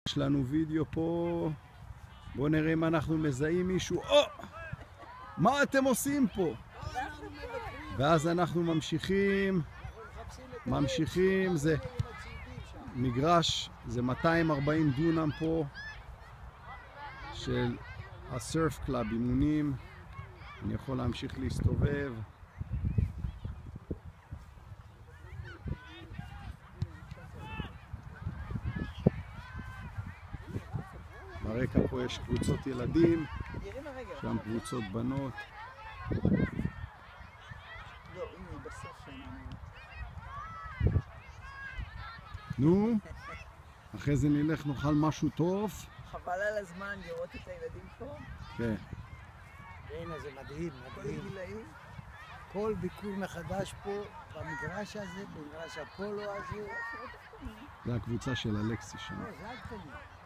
יש לנו וידאו פה. בואו נראה אם אנחנו מזהים מישהו. מה אתם עושים פה? ואז אנחנו ממשיכים. זה מגרש, זה 240 דונם פה של הסרף קלאב, אימונים. אני יכול להמשיך להסתובב. ברקע פה יש קבוצות ילדים, שם קבוצות בנות. נו, אחרי זה נלך נאכל משהו טוב. חבל על הזמן לראות את הילדים פה. כן. הנה, זה מדהים, כל מדהים. הגילאים. כל ביקור מחדש פה במגרש הזה, במגרש הפולו הזה. זה הקבוצה של אלכסי שם. זה הקטנים.